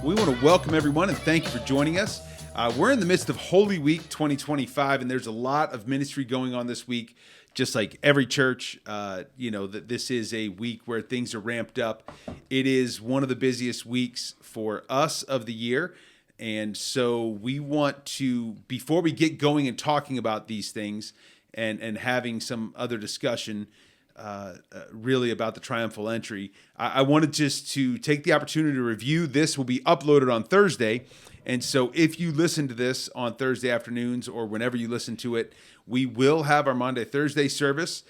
We want to welcome everyone and thank you for joining us. We're in the midst of Holy Week 2025, and there's a lot of ministry going on this week. Just like every church, that this is a week where things are ramped up. It is one of the busiest weeks for us of the year. And so we want to, before we get going and talking about these things and having some other discussion really about the triumphal entry, I wanted just to take the opportunity to review. This will be uploaded on Thursday. And so if you listen to this on Thursday afternoons or whenever you listen to it, we will have our Monday, Thursday service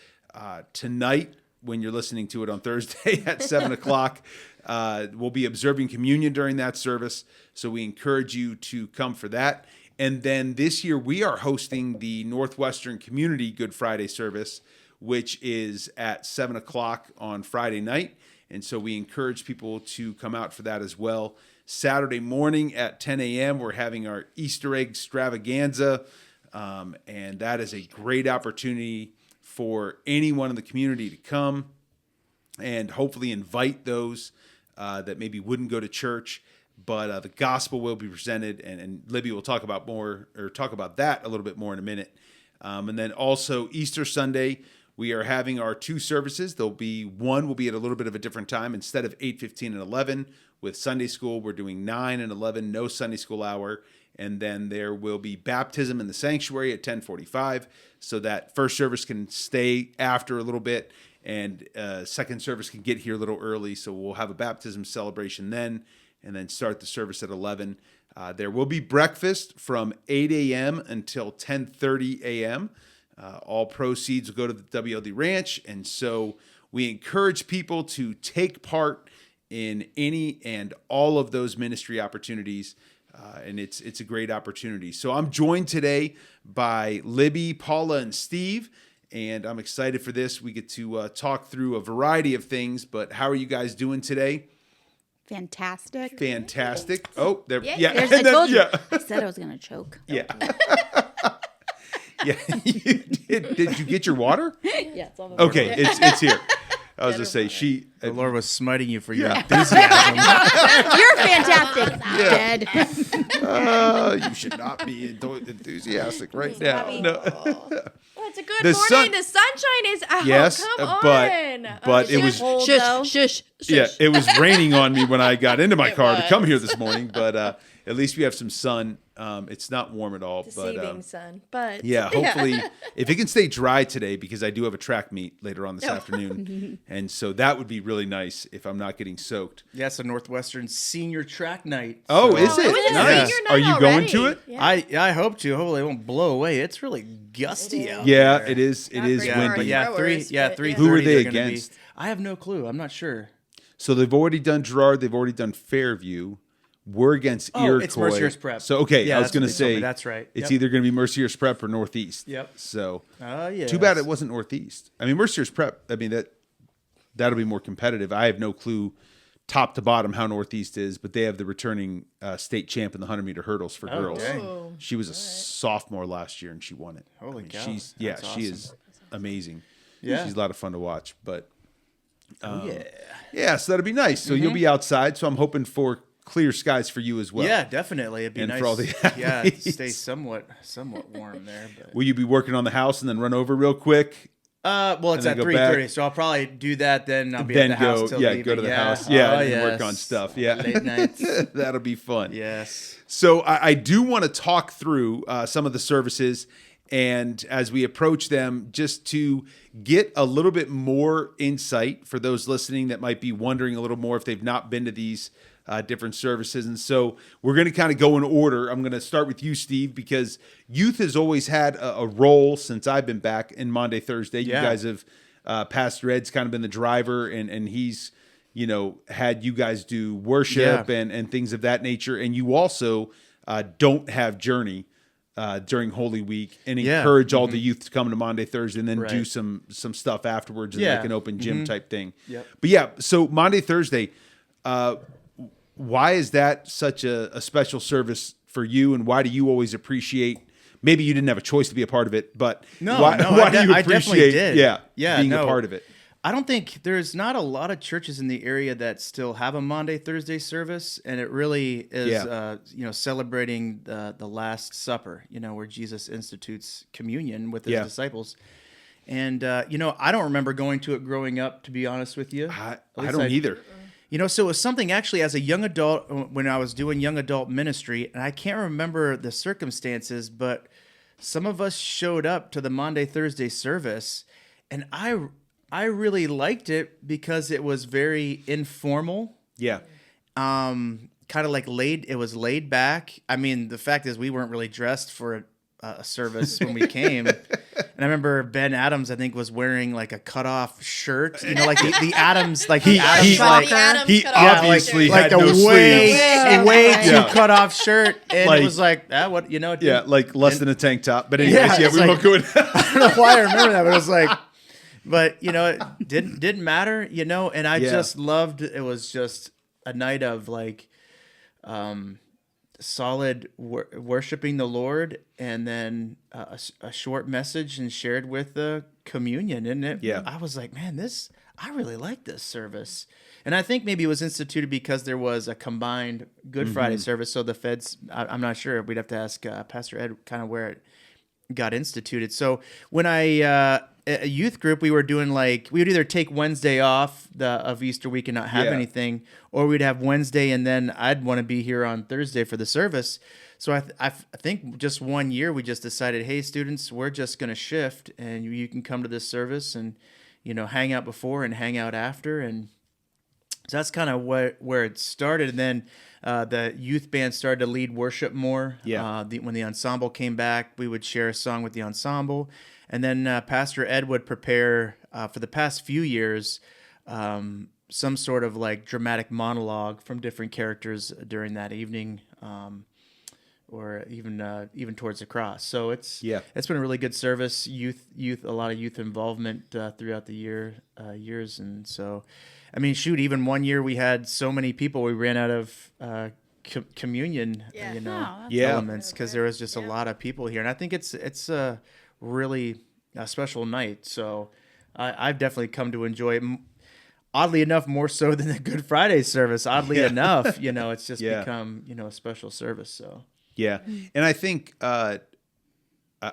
tonight when you're listening to it on Thursday at 7 o'clock. We'll be observing communion during that service. So we encourage you to come for that. And then this year we are hosting the Northwestern Community Good Friday service, which is at 7 o'clock on Friday night. And so we encourage people to come out for that as well. Saturday morning at 10 a.m., we're having our Easter egg extravaganza. And that is a great opportunity for anyone in the community to come and hopefully invite those that maybe wouldn't go to church. But the gospel will be presented, and Libby will talk about that a little bit more in a minute. And then also Easter Sunday, we are having our two services. One will be at a little bit of a different time. Instead of 8:15 and 11 with Sunday school, we're doing 9 and 11, no Sunday school hour. And then there will be baptism in the sanctuary at 10:45, so that first service can stay after a little bit, and second service can get here a little early. So we'll have a baptism celebration then, and then start the service at 11. There will be breakfast from 8 a.m. until 10:30 a.m. All proceeds will go to the WLD Ranch, and so we encourage people to take part in any and all of those ministry opportunities. And it's a great opportunity. So I'm joined today by Libby, Paula, and Steve, and I'm excited for this. We get to talk through a variety of things, but how are you guys doing today? Fantastic. Oh, there. Yeah. Yeah. I told you. I said I was going to choke. Yeah. Yeah. Did you get your water? Yeah, it's on the board. Okay, it's here. I was just say the Lord was smiting you for your enthusiasm. You're fantastic. Dead. You should not be enthusiastic right now. No. Well, it's a good morning. The sunshine is out. Yes, come on. But it was cold, shush. Yeah, it was raining on me when I got into my car to come here this morning. But at least we have some sun. It's not warm at all. Deceiving sun, but yeah, hopefully if it can stay dry today, because I do have a track meet later on this afternoon, and so that would be really nice if I'm not getting soaked. Yeah, it's a Northwestern Senior Track Night. Oh, is it? Nice. Are you going to it? Yeah. I hope to. Hopefully, it won't blow away. It's really gusty out Yeah, there. it is. It is windy. But yeah, 3:30. Who are they against? I have no clue. I'm not sure. So they've already done Girard. They've already done Fairview. We're against Iroquois. It's Mercier's Prep. So, okay, yeah, I was going to say, that's right. It's either going to be Mercier's Prep or Northeast. Yep. So, yeah. Too bad it wasn't Northeast. I mean, Mercier's Prep, that'll be more competitive. I have no clue top to bottom how Northeast is, but they have the returning state champ in the 100-meter hurdles for girls. Dang. She was a sophomore last year, and she won it. Holy cow. She awesome. is amazing. Yeah. She's a lot of fun to watch. But, yeah, so that'll be nice. So you'll be outside, so I'm hoping for clear skies for you as well. Yeah, definitely. It'd be and nice for all the stay somewhat warm there. But. Will you be working on the house and then run over real quick? Well, it's at 3:30, so I'll probably do that. Then I'll be then at the house till go to the house. Yeah, and work on stuff. Yeah, late nights. That'll be fun. Yes. So I do want to talk through some of the services, and as we approach them, just to get a little bit more insight for those listening that might be wondering a little more if they've not been to these different services. And so we're going to kind of go in order. I'm going to start with you, Steve, because youth has always had a role since I've been back in Monday, Thursday. You guys have, Pastor Ed's kind of been the driver, and he's, had you guys do worship and things of that nature. And you also don't have Journey during Holy Week and encourage all the youth to come to Monday, Thursday, and then do some stuff afterwards and like an open gym type thing. Yep. But so Monday, Thursday, why is that such a special service for you, and why do you always appreciate? Maybe you didn't have a choice to be a part of it, but why do you appreciate I definitely did. being a part of it? I don't think there's not a lot of churches in the area that still have a Maundy, Thursday service, and it really is, celebrating the Last Supper, where Jesus institutes communion with his disciples. And I don't remember going to it growing up, to be honest with you. I don't either. So it was something actually as a young adult when I was doing young adult ministry, and I can't remember the circumstances, but some of us showed up to the Maundy, Thursday service, and I really liked it because it was very informal. Yeah. Kind of like it was laid back. I mean, the fact is we weren't really dressed for a service when we came. And I remember Ben Adams, I think, was wearing like a cutoff shirt. Like the Adams, like he obviously had no sleeves. Way too cut off shirt. And it was like, what, Yeah, like less than a tank top. But anyways, we won't go in. I don't know why I remember that, but it was like, but it didn't matter, and I just loved it. Was just a night of like solid worshiping the Lord, and then a short message and shared with the communion. And I was like, man, I really like this service. And I think maybe it was instituted because there was a combined Good Friday service. So the feds, I'm not sure. We'd have to ask Pastor Ed kind of where it got instituted. So when a youth group, we were doing we would either take Wednesday off of Easter week and not have anything, or we'd have Wednesday and then I'd want to be here on Thursday for the service. So I think just one year we just decided, hey, students, we're just going to shift, and you can come to this service and hang out before and hang out after. And so that's kind of where it started. And then the youth band started to lead worship more. Yeah. When the ensemble came back, we would share a song with the ensemble. And then Pastor Ed would prepare for the past few years some sort of like dramatic monologue from different characters during that evening, or even towards the cross. So it's been a really good service. Youth, a lot of youth involvement throughout the years, and so. I mean, shoot, even one year we had so many people, we ran out of communion, elements, because there was just a lot of people here. And I think it's a really special night. So I've definitely come to enjoy it. Oddly enough, more so than the Good Friday service. Oddly enough, it's just become, a special service. So and I think I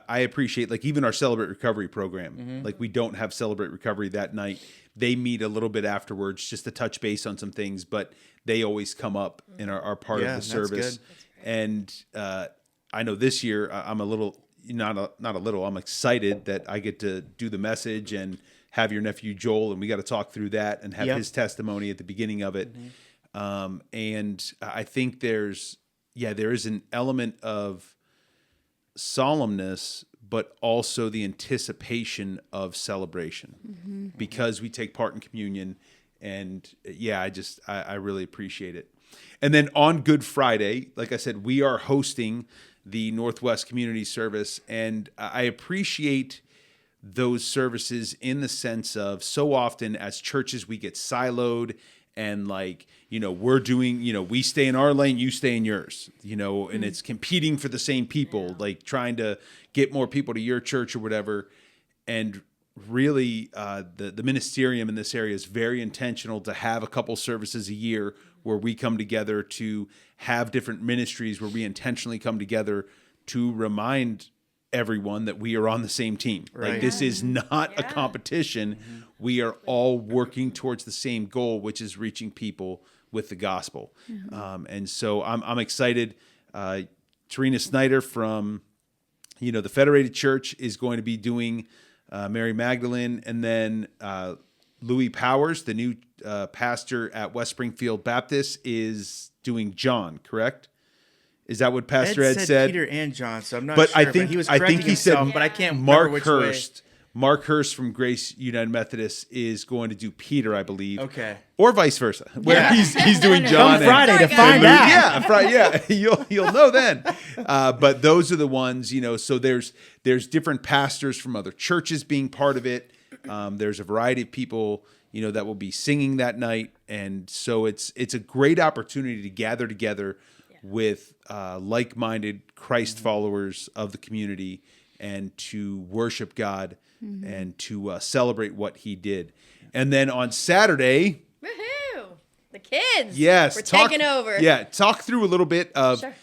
appreciate even our Celebrate Recovery program. We don't have Celebrate Recovery that night. They meet a little bit afterwards just to touch base on some things, but they always come up and are part of the service. And I know this year I'm a little, I'm excited that I get to do the message and have your nephew Joel, and we got to talk through that and have his testimony at the beginning of it. And I think there is an element of solemnness, but also the anticipation of celebration because we take part in communion. And I really appreciate it. And then on Good Friday, like I said, we are hosting the Northwest Community Service, and I appreciate those services in the sense of so often as churches we get siloed and we're doing, we stay in our lane, you stay in yours, and it's competing for the same people, trying to get more people to your church or whatever. And really, the ministerium in this area is very intentional to have a couple services a year where we come together to have different ministries where we intentionally come together to remind everyone that we are on the same team. Right. This is not a competition. We are all working towards the same goal, which is reaching people with the gospel. And so I'm excited. Tarina Snyder from, the Federated Church is going to be doing Mary Magdalene, and then Louis Powers, the new pastor at West Springfield Baptist, is doing John, correct? Is that what Pastor Ed said? Peter and John, so I'm not but sure. I think, he was I think he himself, said but I can't Mark remember which Hurst. way. Mark Hurst from Grace United Methodist is going to do Peter, I believe. Okay. Or vice versa. Where he's doing John. Come Friday to find out. Yeah, Friday. Yeah, you'll know then. But those are the ones, so there's different pastors from other churches being part of it. There's a variety of people, that will be singing that night, and so it's a great opportunity to gather together with like-minded Christ followers of the community and to worship God and to celebrate what He did. And then on Saturday, Woohoo! The kids. yes, We're taking over. Yeah, talk through a little bit of, Sure.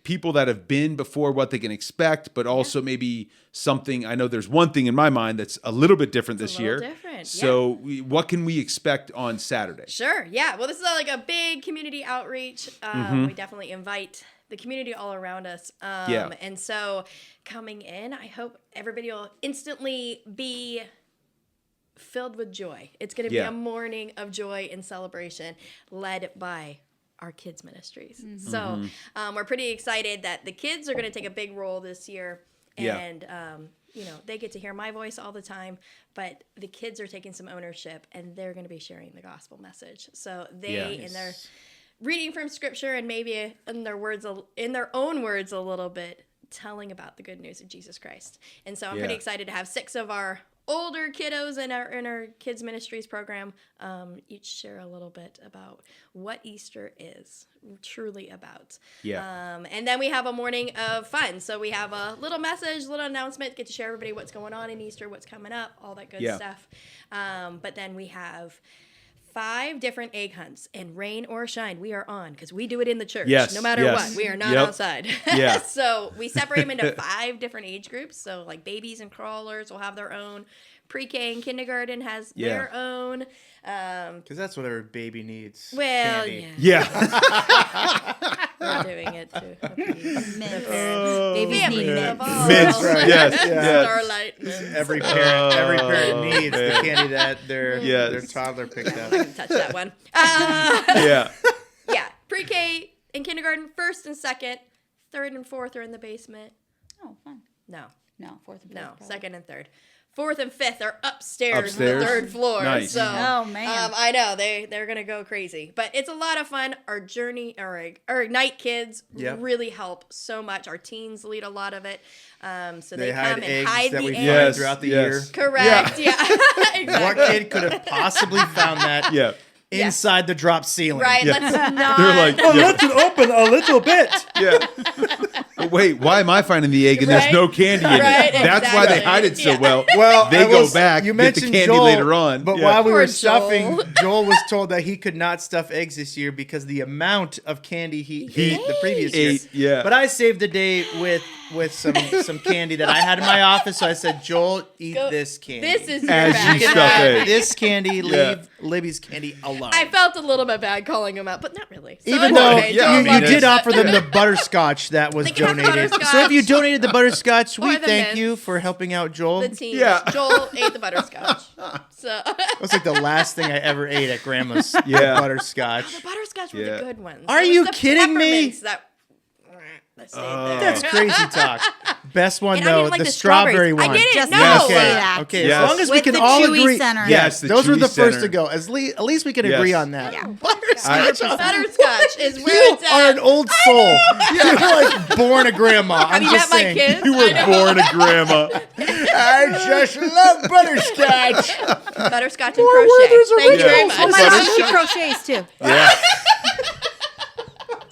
people that have been before, what they can expect, but also maybe something. I know there's one thing in my mind that's a little bit different this year. Different. So what can we expect on Saturday? Sure. Yeah. Well, this is like a big community outreach. We definitely invite the community all around us. And so coming in, I hope everybody will instantly be filled with joy. It's going to be a morning of joy and celebration led by our kids ministries. So we're pretty excited that the kids are going to take a big role this year. And, they get to hear my voice all the time, but the kids are taking some ownership and they're going to be sharing the gospel message. So they, in their reading from scripture and maybe in their own words a little bit, telling about the good news of Jesus Christ. And so I'm pretty excited to have 6 of our older kiddos in our kids ministries program each share a little bit about what Easter is truly about. And then we have a morning of fun. So we have a little message, little announcement, get to share everybody what's going on in Easter, what's coming up, all that good stuff. But then we have 5 different egg hunts, and rain or shine, we are on because we do it in the church. No matter what, we are not outside. So we separate them into 5 different age groups. So like babies and crawlers will have their own. Pre-K and kindergarten has their own. Because that's what every baby needs. Well, candy. We're doing it too. Babies Family need of mints. all. Mints, yes. Starlight. Every parent needs the candy that their toddler picked up. I can touch that one. Yeah. Pre-K and kindergarten, 1st and 2nd, 3rd and 4th are in the basement. Oh, fun. No, 4th and 5th. no, 2nd and 3rd. 4th and 5th are upstairs. On the 3rd floor. Nice. So, Oh, man. I know they're gonna go crazy, but it's a lot of fun. Our journey, our Ignite kids really help so much. Our teens lead a lot of it, so they come and hide that the we eggs find throughout the year. Correct. Yeah. Exactly. What kid could have possibly found that? Inside the drop ceiling. Right. Let's not. They're like, let's open a little bit. But wait, why am I finding the egg and there's no candy in it? That's why they hide it so well. Well, they go back, you get the mentioned candy Joel, later on. But while we Poor were stuffing, Joel. Joel was told that he could not stuff eggs this year because the amount of candy he ate the previous year. Yeah. But I saved the day with some candy that I had in my office, so I said, Joel, eat this candy. This is your As bag. you stuff eggs. This candy, leave Libby's candy alone. I felt a little bit bad calling them out, but not really. So Even it's though okay. you Joel loves did it. offer them the butterscotch that was They can have donated. butterscotch. So if you donated the butterscotch, we Or the thank mints. you for helping out Joel. The teens. Yeah. Joel ate the butterscotch. So That's like the last thing I ever ate at Grandma's. Butterscotch. the butterscotch were the good ones. Are It was you the kidding me? peppermints that stayed there. That's crazy talk. Best one And I though, didn't like the the strawberry strawberries. I one. didn't Just know. don't Okay. say that. Okay, Yes. as long as we With can the all chewy agree. center. Yes, the those were chewy the first center. to go. At least we can agree on that. Yeah. Butterscotch is where You it's at. are an old soul. You're like born a grandma. I'm Have you just met my saying. kids? You were born a grandma. I just love butterscotch. Butterscotch and crochet. Thank you very much. Oh, my mom, she crochets too. Yeah.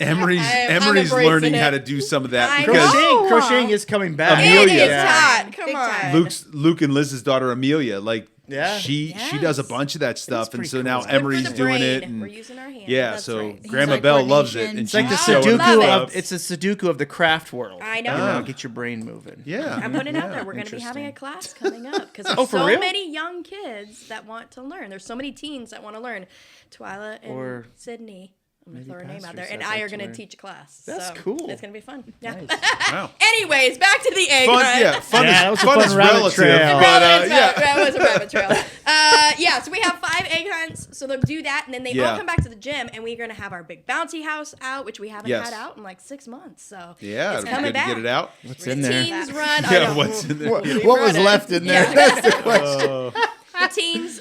Emery's I'm learning embracing how it. to do some of that I because know. Crocheting is coming back. Amelia. It is Yeah. hot. Come Big on. time. Luke and Liz's daughter Amelia, Yeah. she does a bunch of that stuff, and pretty so cool. now It's Good for Emery's the doing brain. it. We're And using our hands. yeah, That's so right. Grandma like Bell loves it, coordination. and It's like the she's showing love Sudoku it. of it's a Sudoku of the craft world. I know. You know, get your brain moving. Yeah, I'm putting it out there. We're going to be having a class coming up because there's for so real? many young kids that want to learn. There's so many teens that want to learn. Twyla and Or Sydney. I'm going to throw her name out pastors there. And that I like are to going to learn. teach a class. That's so cool. It's going to be fun. Yeah. Wow. Anyways, back to the egg Fun, hunt. yeah, fun Yeah, that is was a fun is rabbit relative, trail. but That was a rabbit trail. Yeah, so we have 5 egg hunts. So they'll do that, and then they all come back to the gym, and we're going to have our big bouncy house out, which we haven't Yes. had out in like 6 months. So yeah, it's it'll be coming good back. to get it out. What's The in there? teens run. I Yeah, know. what's in there? What was running. left in there? Yeah. That's the question. The teens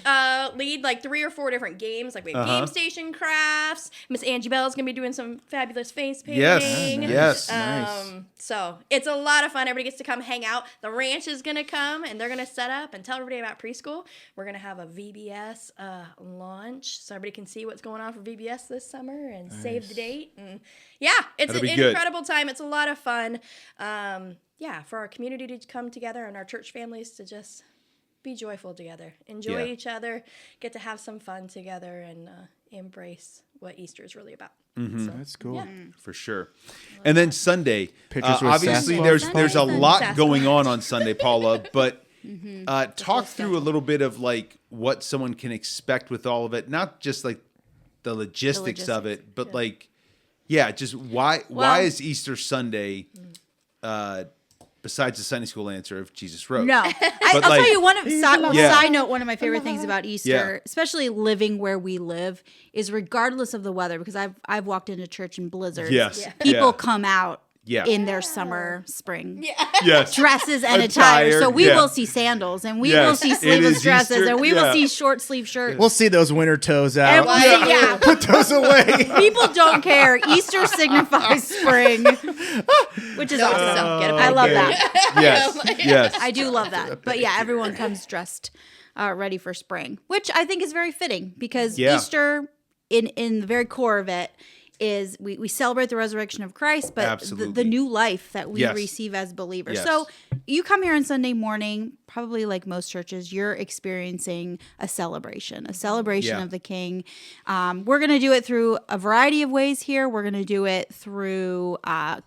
lead like 3 or 4 different games. Like we have game station crafts. Miss Angie Bell's gonna be doing some fabulous face painting. Yes. Nice. So it's a lot of fun. Everybody gets to come hang out. The ranch is gonna come and they're gonna set up and tell everybody about preschool. We're gonna have a VBS launch so everybody can see what's going on for VBS this summer and save the date. And yeah, it's That'll an be good. incredible time. It's a lot of fun. Yeah, for our community to come together and our church families to just be joyful together, enjoy Yeah. each other, get to have some fun together, and embrace what Easter is really about. That's cool. Yeah. For sure. And then Sunday, Pictures with obviously Sasquatch. there's a Sunday. lot Sasquatch. going on Sunday, Paula, but talk through a little bit of like what someone can expect with all of it, not just like the logistics of it, but like, just why is Easter Sunday, besides the Sunday school answer of Jesus rose? No, I'll like- tell you side note. One of my favorite Uh-huh. things about Easter, Yeah. especially living where we live, is regardless of the weather. Because I've walked into church in blizzards. Yes. Yeah. People Yeah. come out Yeah. in their summer, spring Yes. dresses and Attire, attire. So we yeah. will see sandals, and we Yes. will see It sleeveless is dresses, Easter, and we will yeah. see short sleeve shirts. We'll see those winter toes And out. we'll see- yeah. Put those away. People don't care. Easter signifies spring, which is Note to awesome. self, get a I love picture. that. Yes. Yes. I do love that. But yeah, everyone comes dressed ready for spring, which I think is very fitting because Yeah. Easter, in the very core of it, is we celebrate the resurrection of Christ, but Absolutely. the new life that we Yes. receive as believers. Yes. So you come here on Sunday morning, probably like most churches, you're experiencing a celebration Yeah. of the King. We're going to do it through a variety of ways here. We're going to do it through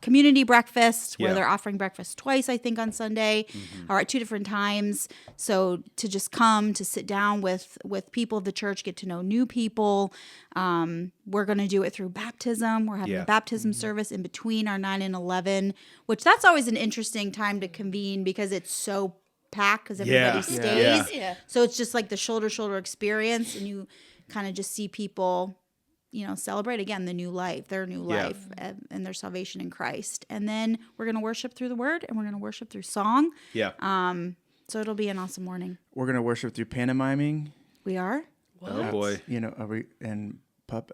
community breakfast, where Yeah. they're offering breakfast twice, I think, on Sunday, or at 2 different times. So to just come to sit down with people of the church, get to know new people. We're going to do it through baptism. We're having Yeah. a baptism service in between our 9 and 11, which that's always an interesting time to convene because it's so packed because everybody Yeah. stays. Yeah. Yeah. So it's just like the shoulder experience, and you kind of just see people, celebrate again the new life, their new Yeah. life, and their salvation in Christ. And then we're going to worship through the Word, and we're going to worship through song. Yeah. So it'll be an awesome morning. We're gonna worship through pantomiming. We are. Oh boy. You know,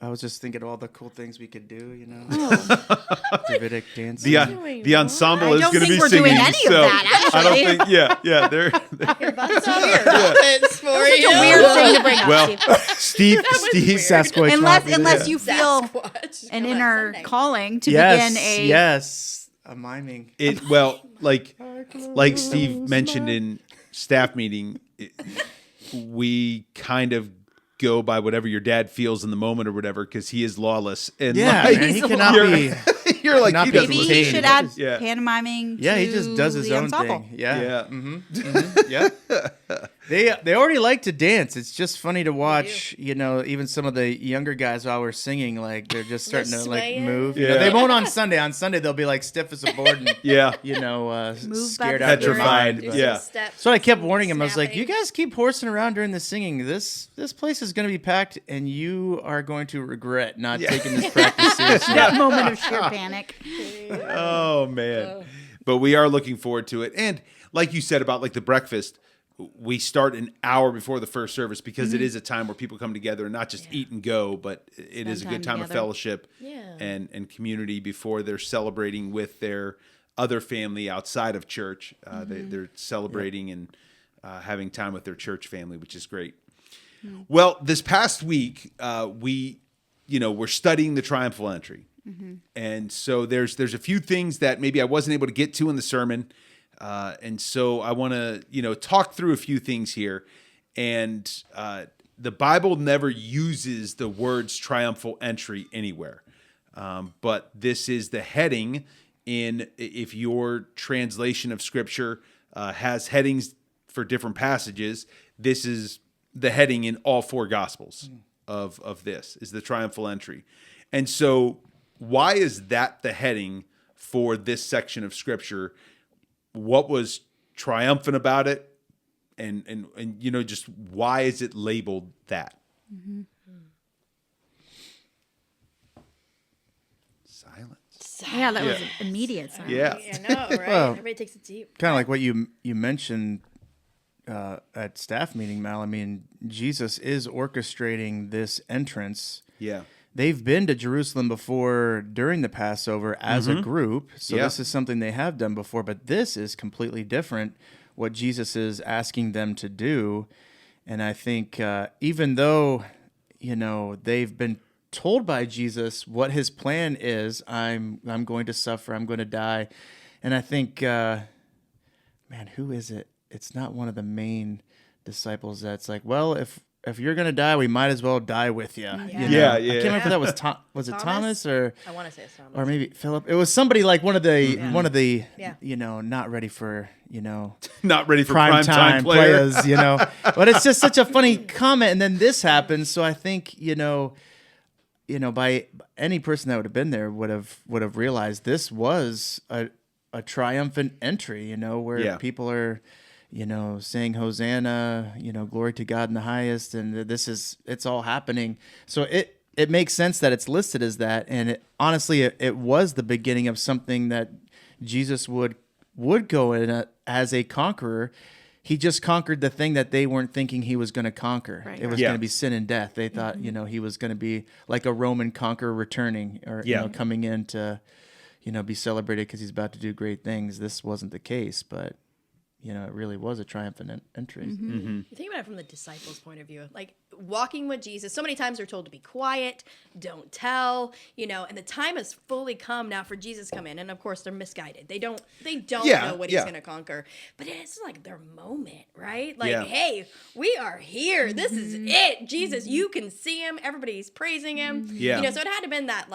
I was just thinking of all the cool things we could do. You know, Oh, Davidic dancing. The ensemble I is don't going to think be we're singing. doing any of so that, I don't actually. think. Yeah. They're Bust out your puppets for you. Such a weird thing to bring up, well. Steve. Steve. Sasquatch. Unless you feel Sasquatch. an Come on, inner Sunday. calling to yes, begin a yes, a miming. Like Steve mentioned in staff meeting, we kind of go by whatever your dad feels in the moment or whatever because he is lawless and Yeah, like, man, he He's cannot you're, be. you're like Not he be doesn't maybe listen he to should you. add Yeah. pantomiming. Yeah, he to just does his the own ensemble. thing. Yeah. Yeah. Mm-hmm. Yeah. They already like to dance. It's just funny to watch, even some of the younger guys while we're singing, like they're just starting to like swaying. move. Yeah. They won't on Sunday. On Sunday they'll be like stiff as a board and Yeah. Moved scared by out of their Petrified. mind. Do But- some Yeah. steps, So I kept some warning him. I was like, snapping. "You guys keep horsing around during the singing. This place is going to be packed, and you are going to regret not taking this practice seriously." That moment of sheer panic. Oh man. But we are looking forward to it. And like you said about like the breakfast, we start an hour before the first service because it is a time where people come together and not just eat and go, but it is a good time of together. fellowship Yeah. and community before they're celebrating with their other family outside of church. They're celebrating and having time with their church family, which is great. Well, this past week, we're studying the triumphal entry. And so there's a few things that maybe I wasn't able to get to in the sermon. And so I want to, talk through a few things here. And the Bible never uses the words triumphal entry anywhere. But this is the heading if your translation of Scripture has headings for different passages, this is the heading in all four Gospels of this, is the triumphal entry. And so why is that the heading for this section of Scripture? What was triumphant about it? And just why is it labeled that? Mm-hmm. Silence. Yeah, that was immediate. Sorry. Yeah. I know, right? Well, Everybody takes it deep. Kind of like what you mentioned at staff meeting, Mal. I mean, Jesus is orchestrating this entrance. Yeah. They've been to Jerusalem before during the Passover as a group, so Yeah. this is something they have done before, but this is completely different, what Jesus is asking them to do. And I think even though, they've been told by Jesus what his plan is, I'm going to suffer, I'm going to die. And I think, who is it? It's not one of the main disciples that's like, well, if you're gonna die, we might as well die with you. Yeah. You know? Yeah, I can't remember if that was was it Thomas or I want to say it's Thomas. or maybe Philip. It was somebody like one of the Yeah. not ready for Not ready for prime prime time time player. players. But it's just such a funny comment. And then this happens, so I think by any person that would have been there would have realized this was a triumphant entry. Where people are saying Hosanna, glory to God in the highest, and it's all happening. So it makes sense that it's listed as that, and honestly, it was the beginning of something that Jesus would go in as a conqueror. He just conquered the thing that they weren't thinking he was going to conquer. Right. It was going to be sin and death. They thought, he was going to be like a Roman conqueror returning or coming in to, be celebrated because he's about to do great things. This wasn't the case, but it really was a triumphant entry. You think about it from the disciples' point of view, like walking with Jesus. So many times they're told to be quiet, don't tell, and the time has fully come now for Jesus to come in. And of course they're misguided. They don't know what he's going to conquer, but it's like their moment, right? Like, hey, we are here. This is it. Jesus, you can see him. Everybody's praising him. Yeah. So it had to have been that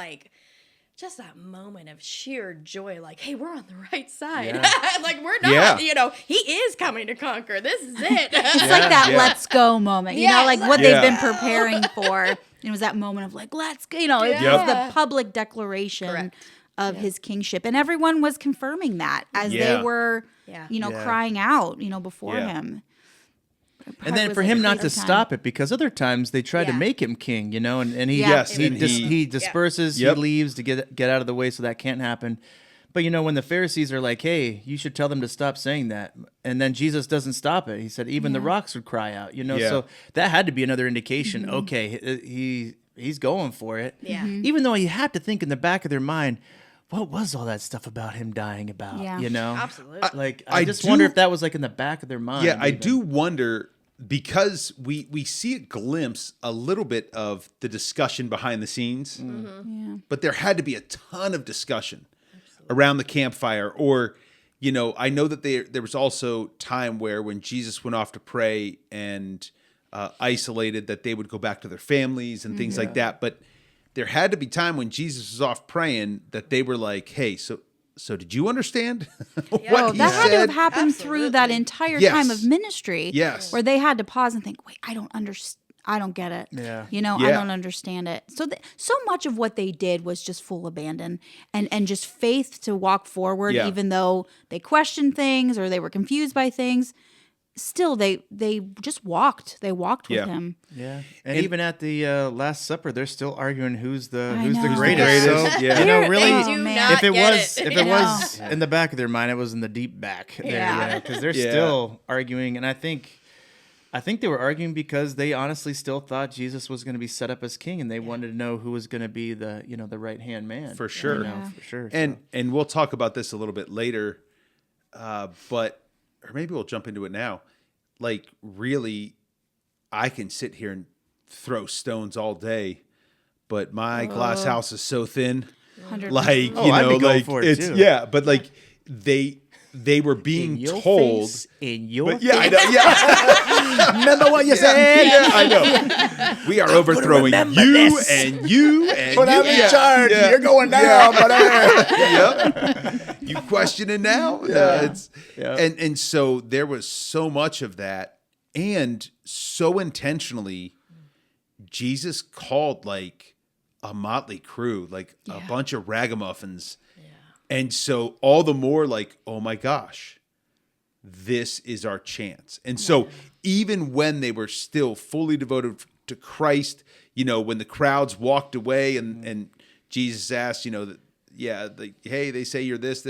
just that moment of sheer joy, like, hey, we're on the right side. Like, we're not, he is coming to conquer. This is it. It's like that let's go moment, like what they've been preparing for. It was that moment of like, let's go, it was the public declaration of his kingship. And everyone was confirming that as they were, crying out, before him. And then for him not to stop it, because other times they try to make him king, and he he disperses, he leaves to get out of the way, so that can't happen. But when the Pharisees are like, "Hey, you should tell them to stop saying that," and then Jesus doesn't stop it. He said, "Even the rocks would cry out." So that had to be another indication. Okay, he's going for it. Yeah. Even though you have to think in the back of their mind, what was all that stuff about him dying about? Yeah. Absolutely. I just wonder if that was like in the back of their mind. Yeah, I do wonder, because we see a glimpse a little bit of the discussion behind the scenes, but there had to be a ton of discussion around the campfire. Or, I know that there was also time where when Jesus went off to pray and isolated, that they would go back to their families and things like that. But there had to be time when Jesus was off praying that they were like, hey, so did you understand what he that had to said? have happened through that entire time of ministry. Yes. Where they had to pause and think, wait, I don't understand. I don't get it. Yeah. I don't understand it. So so much of what they did was just full abandon and just faith to walk forward, even though they questioned things or they were confused by things. Still, they just walked. They walked with him. Yeah, and even at the Last Supper, they're still arguing who's the know. greatest. So, really, They do not if it get was in the back of their mind, it was in the deep back. Because they're still arguing, and I think they were arguing because they honestly still thought Jesus was going to be set up as king, and they wanted to know who was going to be the the right hand man. For sure, for sure. And we'll talk about this a little bit later, but. Or maybe we'll jump into it now. Like, really, I can sit here and throw stones all day, but my glass house is so thin. 100%. Like, I'd be going for it it's too. but like they were being in told. In your But I know. Yeah, remember what you said? Yeah, I know. We are overthrowing you and you and but you. I'm in charge. You're going down, Yep. You questioning now? And so there was so much of that, and so intentionally, Jesus called like a motley crew, like a bunch of ragamuffins. And so all the more like, oh my gosh, this is our chance. And so even when they were still fully devoted to Christ, when the crowds walked away and Jesus asked, hey, they say you're this,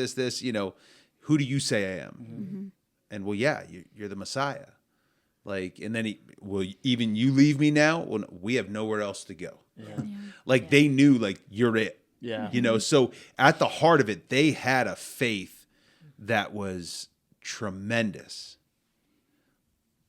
who do you say I am? And well, you're the Messiah. Like, and then will even you leave me now? Well, no, we have nowhere else to go. They knew like, you're it. Yeah. So at the heart of it, they had a faith that was tremendous.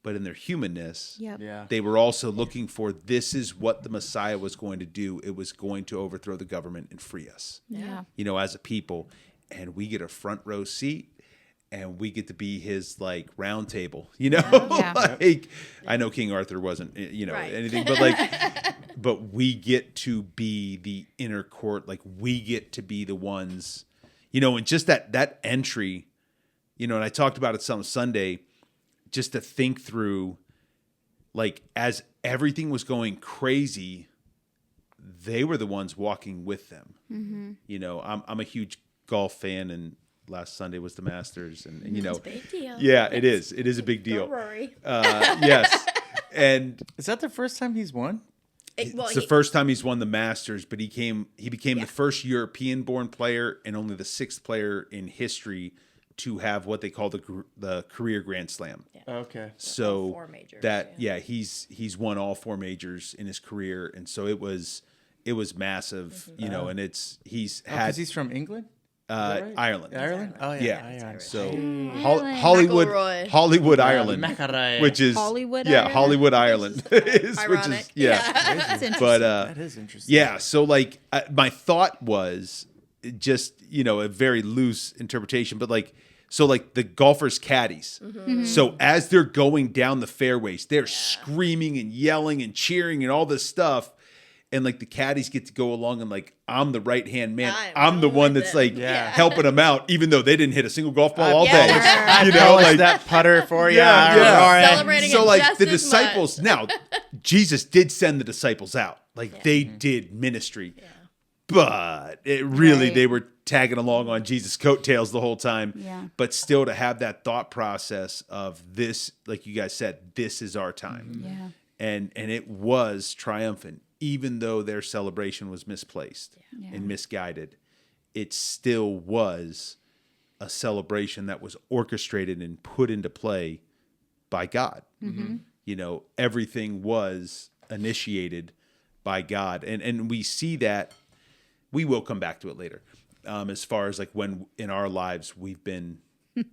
But in their humanness, they were also looking for, this is what the Messiah was going to do. It was going to overthrow the government and free us, as a people. And we get a front row seat. and we get to be his like round table, you know. Yeah. Like I know King Arthur wasn't, you know, anything, but like, but we get to be the inner court, like we get to be the ones, you know, and just that entry, you know, and I talked about it some Sunday, just to think through, like as everything was going crazy, they were the ones walking with them. Mm-hmm. You know, I'm a huge golf fan, and last Sunday was the Masters, and you know, it's a big deal. Yeah, it is. It is a big deal. Go Rory. Yes, and Is that the first time he's won? it's the first time he's won the Masters, but he became the first European-born player and only the 6th player in history to have what they call the career Grand Slam. Yeah. Okay. So all 4 majors, he's won all 4 majors in his career, and so it was massive, you know. And he's Because he's from England. Right? Ireland. Ireland. Oh Yeah. Ireland. So Ireland. Hollywood, McElroy. Hollywood, Ireland, McElroy. which is Hollywood, yeah, Ireland? Hollywood, Ireland, which is ironic. yeah. That's interesting. But that is interesting. yeah, so like my thought was just, you know, a very loose interpretation, but like, so like the golfers' caddies. Mm-hmm. So as they're going down the fairways, they're screaming and yelling and cheering and all this stuff. And like the caddies get to go along and like, I'm the right hand man. I'm the one that's like helping them out, even though they didn't hit a single golf ball all day. You know, like that putter for you. Celebrating so it like just the as disciples, now Jesus did send the disciples out. Like they did ministry. Yeah. But it really, they were tagging along on Jesus' coattails the whole time. Yeah. But still to have that thought process of this, like you guys said, this is our time. Yeah. And it was triumphant, even though their celebration was misplaced and misguided. It still was a celebration that was orchestrated and put into play by God. Mm-hmm. You know, everything was initiated by God. And we see that. We will come back to it later. As far as like when in our lives we've been,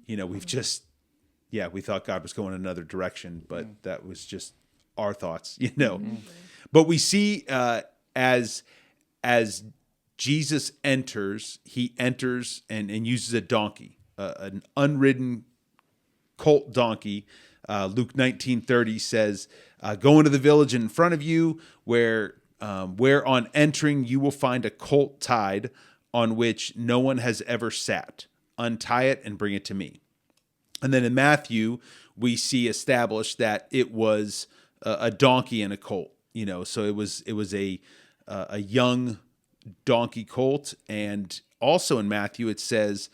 you know, we've just, we thought God was going another direction, but that was just our thoughts, you know. Mm-hmm. But we see as Jesus enters, he enters and uses a donkey, an unridden colt donkey. Luke 19:30 says, "Go into the village in front of you, where on entering you will find a colt tied, on which no one has ever sat. Untie it and bring it to me." And then in Matthew, we see established that it was a donkey and a colt. You know, so it was a young donkey colt. And also in Matthew, it says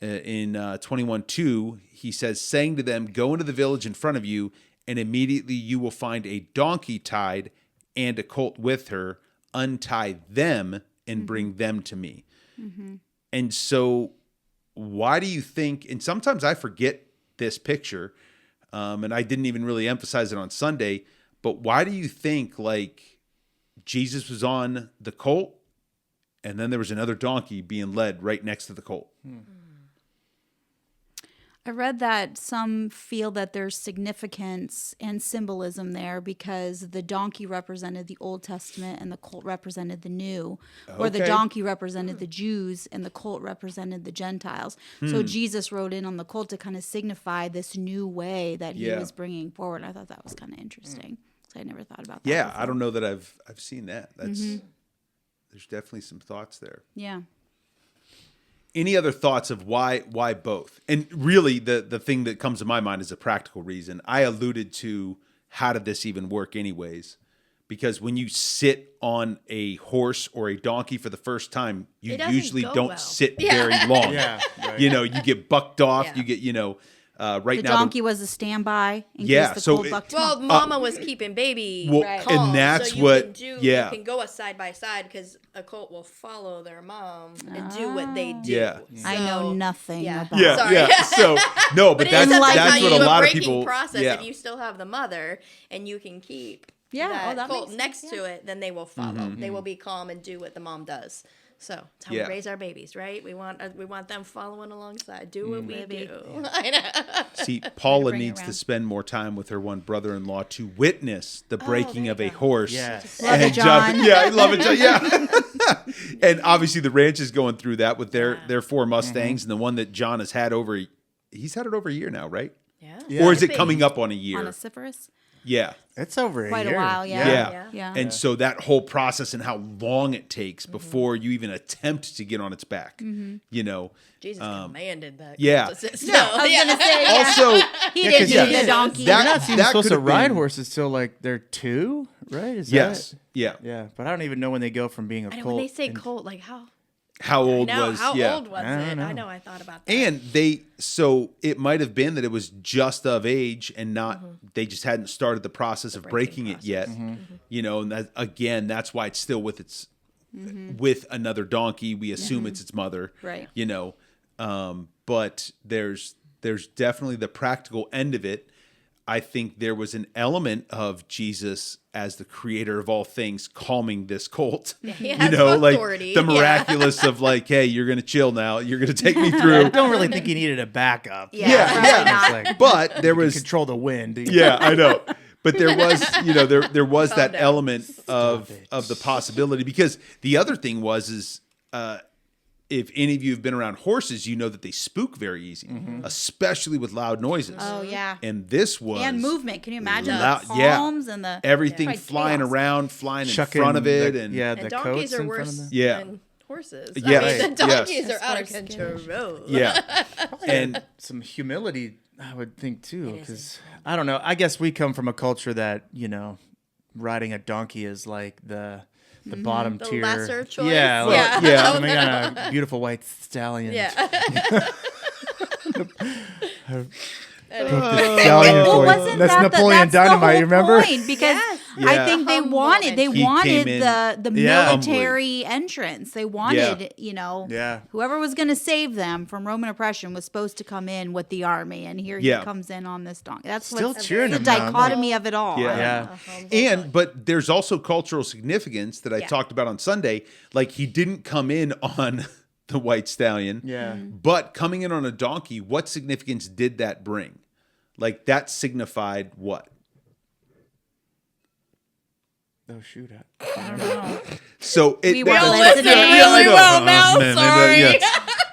in 21:2, he says, saying to them, "Go into the village in front of you, and immediately you will find a donkey tied and a colt with her. Untie them and bring them to me." Mm-hmm. And so why do you think, and sometimes I forget this picture, and I didn't even really emphasize it on Sunday, but why do you think like Jesus was on the colt and then there was another donkey being led right next to the colt? I read that some feel that there's significance and symbolism there because the donkey represented the Old Testament and the colt represented the New, or the donkey represented the Jews and the colt represented the Gentiles. So Jesus rode in on the colt to kind of signify this new way that he was bringing forward. I thought that was kind of interesting. So I never thought about that. Yeah, before. I don't know that I've seen that. That's there's definitely some thoughts there. Yeah. Any other thoughts of why both? And really, the thing that comes to my mind is a practical reason. I alluded to how did this even work anyways? Because when you sit on a horse or a donkey for the first time, you usually don't sit very long. You know, you get bucked off. You get, you know, the donkey was a standby in case the colt bucked him up. Mama was keeping baby calm, and that's so you what can you can go a side by side because a colt will follow their mom and do what they do. Yeah. So, I know nothing about So no, but that's like what a lot of people process. If you still have the mother and you can keep that colt next to it, then they will follow. They will be calm and do what the mom does. So that's how we raise our babies, right? We want them following alongside. Do what we do. I know. See, Paula needs to spend more time with her one brother-in-law to witness the breaking of a horse. Yes. Love it, John. Love it, John. Yeah. And obviously the ranch is going through that with their 4 Mustangs and the one that John has had over he's had it over a year now, right? Yeah. Or is it coming up on a year? Onesiphorus? Yeah. It's over Quite a year. a while, yeah. Yeah. And so that whole process and how long it takes before you even attempt to get on its back, you know. Jesus commanded that. Yeah. cult to sit Yeah. still. I was gonna say Also, he didn't need a donkey. You're not even supposed to could've ride been- horses till like they're 2, right? Is Yes. that? Yeah. Yeah, but I don't even know when they go from being a I know colt. when they say and- colt, like how How old no, was how yeah. old was I don't it? know. I know I thought about that. And so it might have been that it was just of age and not they just hadn't started the process of breaking it yet. You know, and that, again, that's why it's still with its with another donkey. We assume it's its mother. Right. You know. But there's definitely the practical end of it. I think there was an element of Jesus as the creator of all things calming this colt. He You has know, like authority. the miraculous of like, hey, you're going to chill now. You're going to take me through. I don't really think he needed a backup. Yeah, probably not. It's like, But there you was control the wind. yeah, I know. But there was, you know, there was that down. element of the possibility, because the other thing is if any of you have been around horses, you know that they spook very easy, especially with loud noises. Oh yeah. And this was And movement. Can you imagine loud- the yeah. palms and the everything Quite flying chaos. around, flying Chucking in front of it, the- and yeah, And the donkeys coats are in front worse of them. Yeah. than horses. Yes, I mean, the yes. donkeys are out of That's control. yeah, and Some humility, I would think too, because I don't know. I guess we come from a culture that, you know, riding a donkey is like the bottom The tier. lesser choice? Yeah, Yeah. like, Yeah. coming on a beautiful white stallion. Yeah. Stallion Well, for you. wasn't That's that Napoleon that's the Dynamite. whole Remember? point, because Yeah. I think they Humble wanted entrance. He wanted came in the Yeah. military entrance. They wanted, you know, Yeah. whoever was going to save them from Roman oppression was supposed to come in with the army, and here Yeah. he comes in on this donkey. That's Still what's cheering the him on. dichotomy of it all. Yeah. Yeah. And but there's also cultural significance that I Yeah. talked about on Sunday. Like, he didn't come in on the white stallion. Yeah. But coming in on a donkey, what significance did that bring? Like, that signified what? Oh, shoot. I don't know. So it We were that- listening I really know. well now, man, sorry.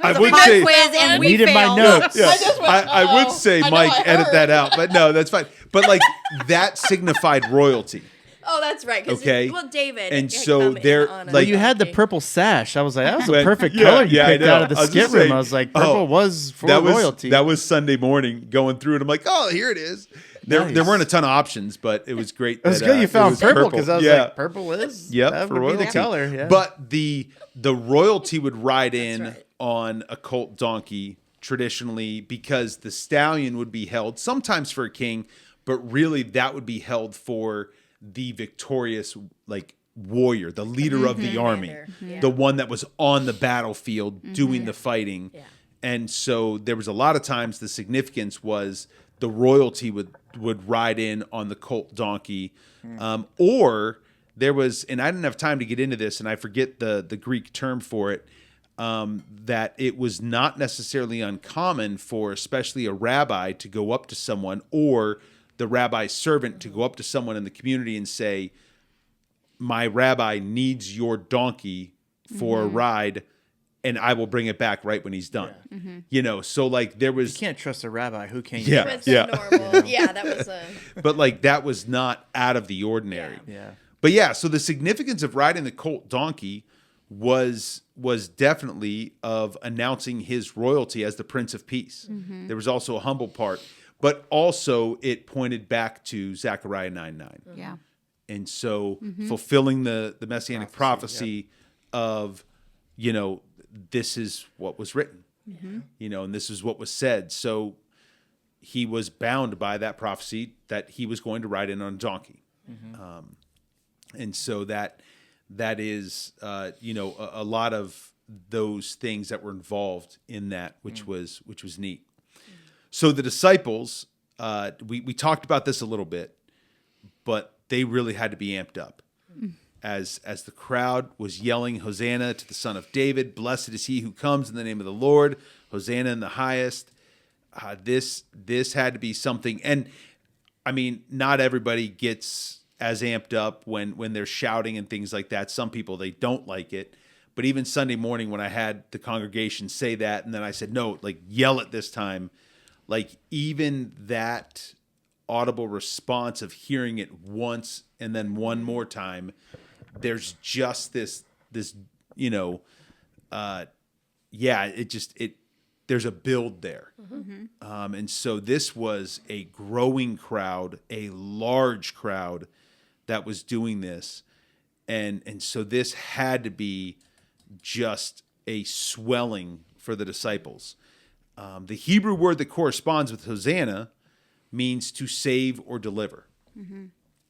I would Pop say quiz and we Needed my failed. notes. yeah, just went, I would say, I know Mike, I edit heard. that out, but no, that's fine. But like, that signified royalty. Oh, that's right. 'Cause Okay. Well, David. And had so come in there- on a like- Well, you had the donkey. purple sash. I was like, that was a When- perfect yeah, color you yeah, I picked know. out of the I was skit just room. saying, I was like, purple oh, was for that was royalty. that was Sunday morning going through, and I'm like, oh, here it is. There Nice. weren't a ton of options, but it was great. It was that, good you it found was purple because I was Yeah. like, purple is? Yep, that for would be the royalty. color. Yeah. But the royalty would ride in right. on a colt donkey traditionally, because the stallion would be held sometimes for a king, but really that would be held for the victorious, like, warrior, the leader of the army, Commander. Yeah. the one that was on the battlefield doing the fighting. Yeah. And so there was a lot of times the significance was the royalty would ride in on the colt donkey. Or there was, and I didn't have time to get into this, and I forget the Greek term for it, that it was not necessarily uncommon for especially a rabbi to go up to someone, or the rabbi's servant to go up to someone in the community and say, my rabbi needs your donkey for a ride, and I will bring it back right when he's done. You know, so like there was, you can't trust a rabbi. Who can you Yeah. trust? With the normal. Yeah, that was a. but like that was not out of the ordinary. Yeah. But yeah, so the significance of riding the colt donkey was definitely of announcing his royalty as the Prince of Peace. There was also a humble part, but also it pointed back to Zechariah 9:9. Yeah. And so fulfilling the messianic prophecy of, you know, this is what was written, you know, and this is what was said. So he was bound by that prophecy that he was going to ride in on a donkey. And so that is, you know, a lot of those things that were involved in that, which was neat. So the disciples, we talked about this a little bit, but they really had to be amped up. As the crowd was yelling, Hosanna to the Son of David, blessed is he who comes in the name of the Lord, Hosanna in the highest. This had to be something. And I mean, not everybody gets as amped up when they're shouting and things like that. Some people, they don't like it. But even Sunday morning when I had the congregation say that, and then I said, no, like, yell it this time. like even that audible response of hearing it once and then one more time, there's just this there's a build there. And so this was a growing crowd, a large crowd that was doing this. And so this had to be just a swelling for the disciples. The Hebrew word that corresponds with Hosanna means to save or deliver.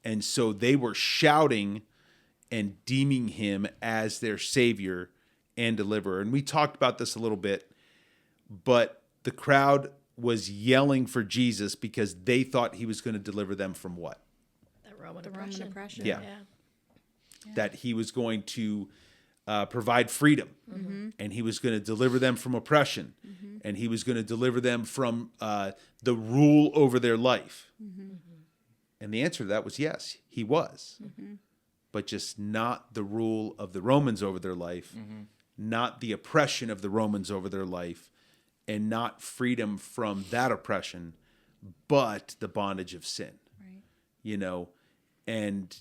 And so they were shouting and deeming him as their savior and deliverer. And we talked about this a little bit, but the crowd was yelling for Jesus because they thought he was going to deliver them from what? The Roman oppression. Yeah. That he was going to provide freedom, and he was going to deliver them from oppression, and he was going to deliver them from the rule over their life. And the answer to that was yes, he was. But just not the rule of the Romans over their life, not the oppression of the Romans over their life, and not freedom from that oppression, but the bondage of sin. Right. And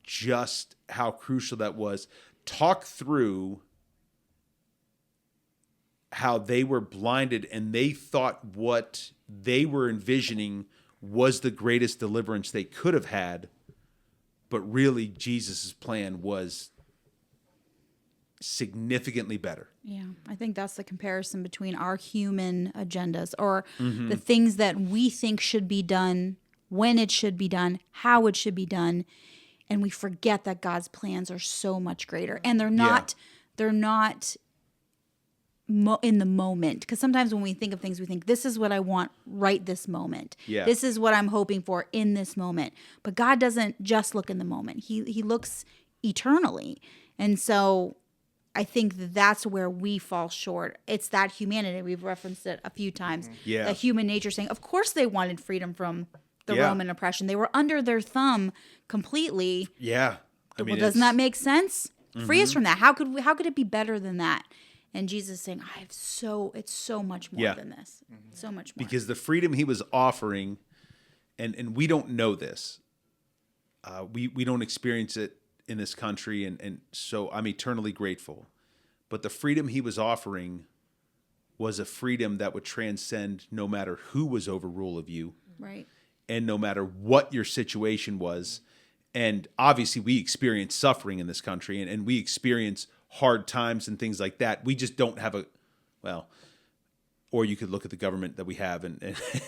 just how crucial that was. Talk through how they were blinded and they thought what they were envisioning was the greatest deliverance they could have had, but really Jesus' plan was significantly better. Yeah, I think that's the comparison between our human agendas or the things that we think should be done, when it should be done, how it should be done, and we forget that God's plans are so much greater, and they're not in the moment. Because sometimes when we think of things, we think this is what I want right this moment. Yeah. This is what I'm hoping for in this moment. But God doesn't just look in the moment; He looks eternally, and so I think that's where we fall short. It's that humanity. We've referenced it a few times. Yeah. The human nature saying, of course they wanted freedom from the Roman oppression. They were under their thumb completely. Yeah. Well, doesn't that make sense? Free us from that. How could it be better than that? And Jesus is saying, it's so much more than this. So much more. Because the freedom he was offering, and we don't know this. We don't experience it in this country, and so I'm eternally grateful. But the freedom he was offering was a freedom that would transcend no matter who was over rule of you. Right. And no matter what your situation was. And obviously we experience suffering in this country, and we experience hard times and things like that. We just don't have or you could look at the government that we have, and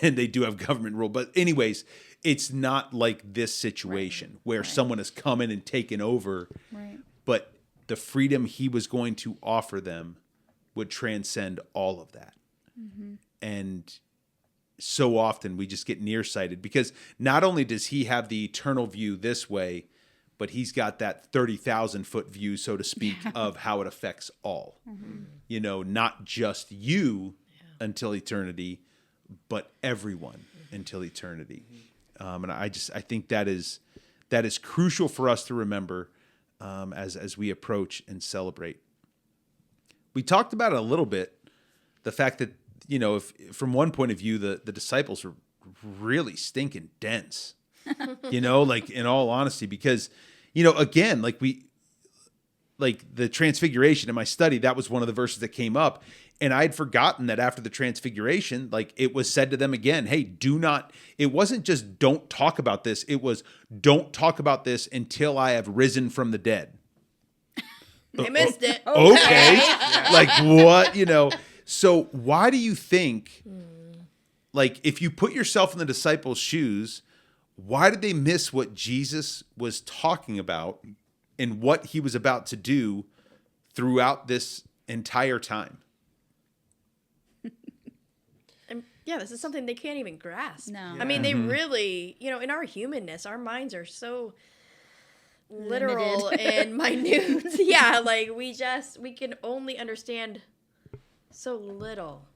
they do have government rule. But anyways, it's not like this situation where someone has come in and taken over. Right. But the freedom he was going to offer them would transcend all of that. And so often we just get nearsighted because not only does he have the eternal view this way, but he's got that 30,000 foot view, so to speak, of how it affects all. Not just you until eternity, but everyone until eternity. And I think that is crucial for us to remember as we approach and celebrate. We talked about it a little bit, the fact that, if from one point of view, the disciples were really stinking dense, like in all honesty, because, again, like the transfiguration in my study, that was one of the verses that came up. And I'd forgotten that after the transfiguration, like it was said to them again, hey, it wasn't just don't talk about this. It was don't talk about this until I have risen from the dead. I missed it. Okay. Like what, So why do you think, like, if you put yourself in the disciples' shoes, why did they miss what Jesus was talking about and what he was about to do throughout this entire time? This is something they can't even grasp. No. I mean, they really, in our humanness, our minds are so literal and minute. Like we can only understand so little.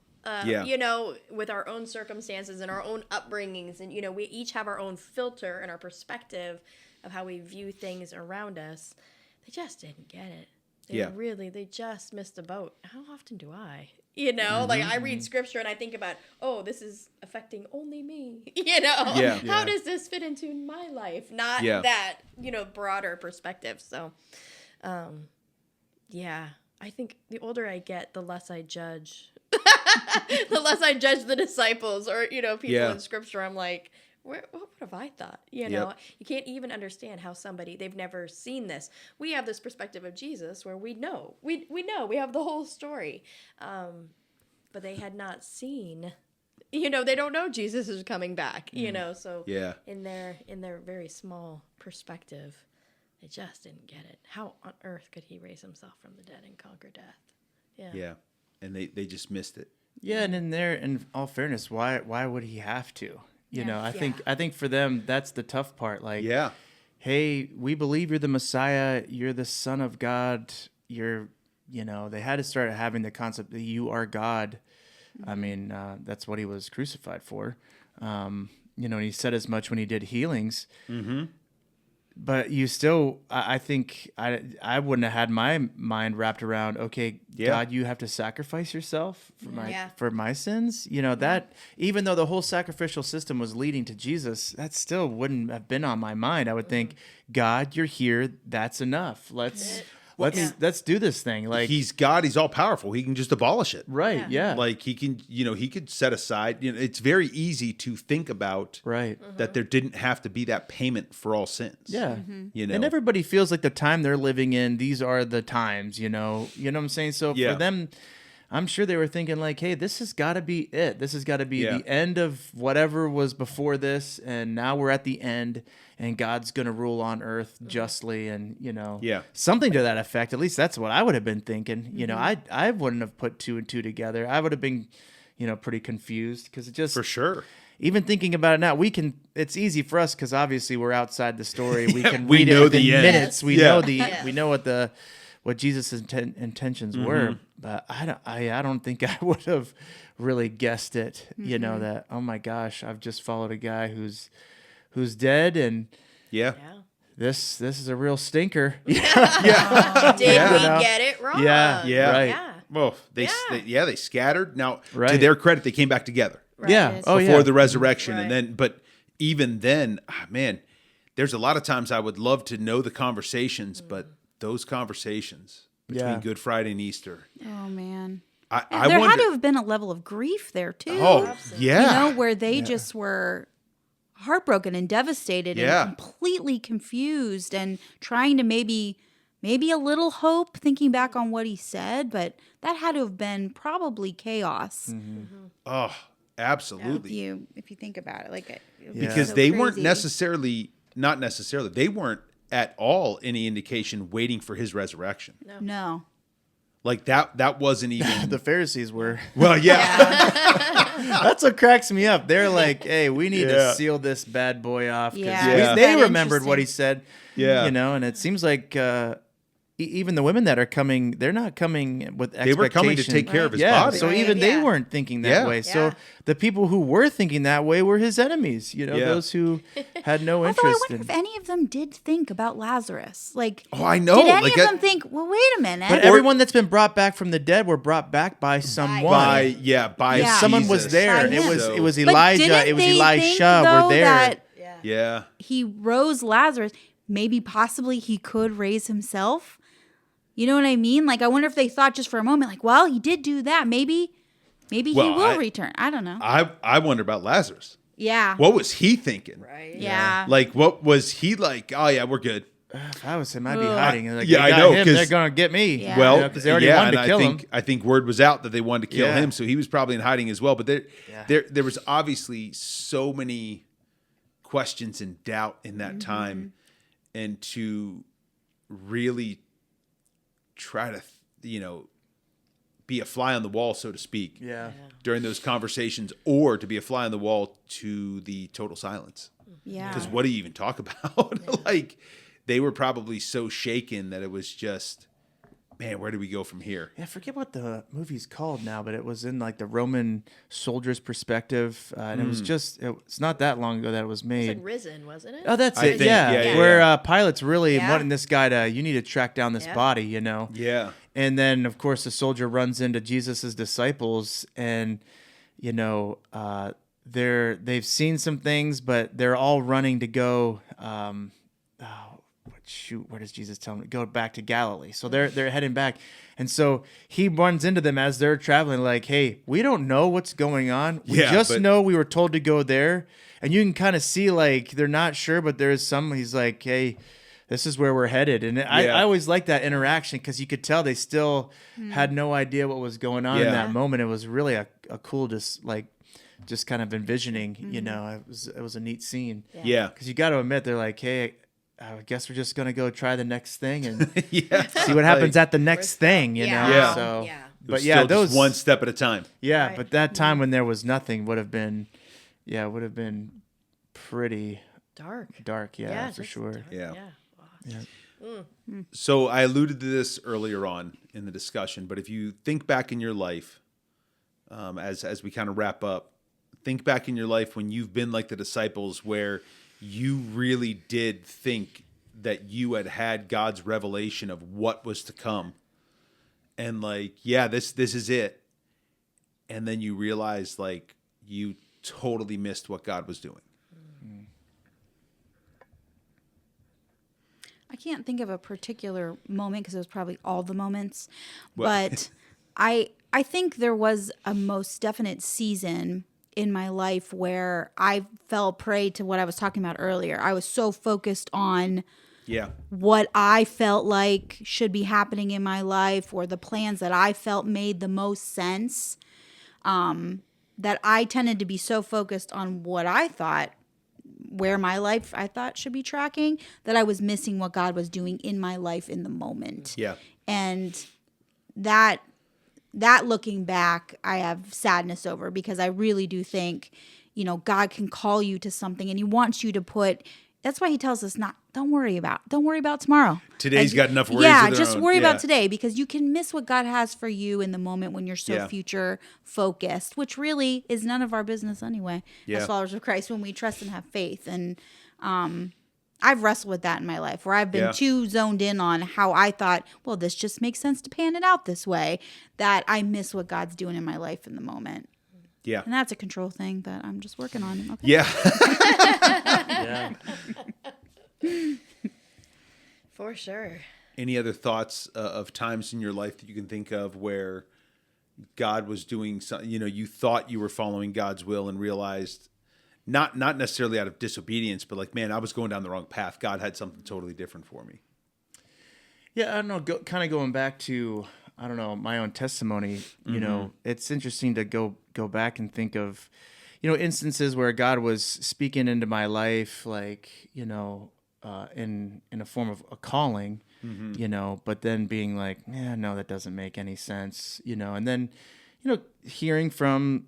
With our own circumstances and our own upbringings, and we each have our own filter and our perspective of how we view things around us. They just didn't get it. They just missed the boat. How often do I? You know, like I read scripture and I think about, oh, this is affecting only me. You know, how does this fit into my life? Not that, broader perspective. So, I think the older I get, the less I judge. The less I judge the disciples or, people in scripture. I'm like, what have I thought? You can't even understand how they've never seen this. We have this perspective of Jesus where we know, we have the whole story. But they had not seen, they don't know Jesus is coming back, so in their very small perspective, they just didn't get it. How on earth could he raise himself from the dead and conquer death? Yeah. And they just missed it. Yeah. And in all fairness, why would he have to? I think for them, that's the tough part. Like, hey, we believe you're the Messiah. You're the Son of God. They had to start having the concept that you are God. I mean, that's what he was crucified for. And he said as much when he did healings. Mm-hmm. But you still, I think I wouldn't have had my mind wrapped around, okay, God, you have to sacrifice yourself for my sins. That even though the whole sacrificial system was leading to Jesus, that still wouldn't have been on my mind. I would think, God, you're here. That's enough. Let's do this thing. Like, he's God, he's all powerful. He can just abolish it. Right. Yeah. Like he can, he could set aside, it's very easy to think about that there didn't have to be that payment for all sins. Yeah. And everybody feels like the time they're living in, these are the times, you know what I'm saying? So for them, I'm sure they were thinking like, hey, this has got to be it. This has got to be the end of whatever was before this. And now we're at the end. And God's going to rule on earth justly and, something to that effect. At least that's what I would have been thinking. I wouldn't have put two and two together. I would have been, pretty confused because it just... For sure. Even thinking about it now, it's easy for us because obviously we're outside the story. We can we read know it within the end. minutes. We know we know what Jesus' intentions were. But I don't think I would have really guessed it, that, oh my gosh, I've just followed a guy who's dead and this is a real stinker. Did we get it wrong? Right. Yeah. Well, they scattered. Now, to their credit, they came back together. Right. Yeah. Before the resurrection, and but even then, man, there's a lot of times I would love to know the conversations, but those conversations between Good Friday and Easter. Oh man. There had to have been a level of grief there too. Oh, absolutely. yeah. Where they just were heartbroken and devastated and completely confused and trying to maybe a little hope thinking back on what he said, but that had to have been probably chaos. Mm-hmm. Oh, absolutely. If you think about it, because so they crazy. weren't not necessarily, they weren't at all any indication waiting for his resurrection. No. Like that wasn't even the Pharisees were. Well, yeah. That's what cracks me up. They're like, hey, we need to seal this bad boy off. Because they remembered what he said. Yeah. And it seems like even the women that are coming, they're not coming with expectation. They were coming to take care of his body. So even they weren't thinking that way. Yeah. So the people who were thinking that way were his enemies, those who had no interest. Although I wonder if any of them did think about Lazarus. I know. Did any of them think, well, wait a minute. But everyone that's been brought back from the dead were brought back by someone. By someone Jesus. was there. By It was Elijah. It was Elisha were there. He rose Lazarus. Maybe possibly he could raise himself. You know what I mean? I wonder if they thought just for a moment, he did do that. Maybe he will return. I don't know. I wonder about Lazarus. Yeah. What was he thinking? Right. Yeah. What was he like? Oh yeah, we're good. If I was him, I'd be hiding. I know. They're gonna get me. Yeah. Well, because they already wanted to kill him. I think word was out that they wanted to kill him, so he was probably in hiding as well. But there was obviously so many questions and doubt in that time, and to really try to, be a fly on the wall, so to speak, during those conversations, or to be a fly on the wall to the total silence. Yeah. Because what do you even talk about? They were probably so shaken that it was just, man, where do we go from here? Yeah, I forget what the movie's called now, but it was in like the Roman soldier's perspective, and it was it's not that long ago that it was made. It's like Risen, wasn't it? Oh, that's I it. think, Yeah. Where Pilate's really wanting this guy you need to track down this body, Yeah. And then, of course, the soldier runs into Jesus's disciples, and they've seen some things, but they're all running to go. Where does Jesus tell them to go back to Galilee? So they're heading back, and so he runs into them as they're traveling. Like, hey, we don't know what's going on. We just know we were told to go there, and you can kind of see like they're not sure, but there's some. He's like, hey, this is where we're headed. And I always like that interaction because you could tell they still had no idea what was going on in that moment. It was really a cool, just kind of envisioning, it was a neat scene. Yeah. Because you got to admit, they're like, hey, I guess we're just going to go try the next thing and see what happens at the next thing, you know? Yeah. So, But those one step at a time. Yeah. Right. But that time when there was nothing would have been pretty dark. Yeah, for sure. Dark. Yeah. Yeah. So I alluded to this earlier on in the discussion, but if you think back in your life, as we kind of wrap up, think back in your life when you've been like the disciples where you really did think that you had God's revelation of what was to come. And like, this is it. And then you realize like you totally missed what God was doing. I can't think of a particular moment because it was probably all the moments, but I think there was a most definite season in my life where I fell prey to what I was talking about earlier. I was so focused on what I felt like should be happening in my life or the plans that I felt made the most sense, that I tended to be so focused on what I thought where my life I thought should be tracking that I was missing what God was doing in my life in the moment. Yeah. And that looking back, I have sadness over because I really do think, God can call you to something and he wants you to that's why he tells us don't worry about tomorrow. Today's got enough worries. Yeah, just worry about today because you can miss what God has for you in the moment when you're so future focused, which really is none of our business anyway as followers of Christ when we trust and have faith. And I've wrestled with that in my life where I've been too zoned in on how I thought, well, this just makes sense to pan it out this way, that I miss what God's doing in my life in the moment. Yeah. And that's a control thing that I'm just working on. Okay. Yeah. For sure. Any other thoughts of times in your life that you can think of where God was doing something, you thought you were following God's will and realized not necessarily out of disobedience, but like, man, I was going down the wrong path. God had something totally different for me. Yeah, I don't know, kind of going back to, I don't know, my own testimony, it's interesting to go back and think of, instances where God was speaking into my life, like, in a form of a calling, but then being like, no, that doesn't make any sense, and then, hearing from,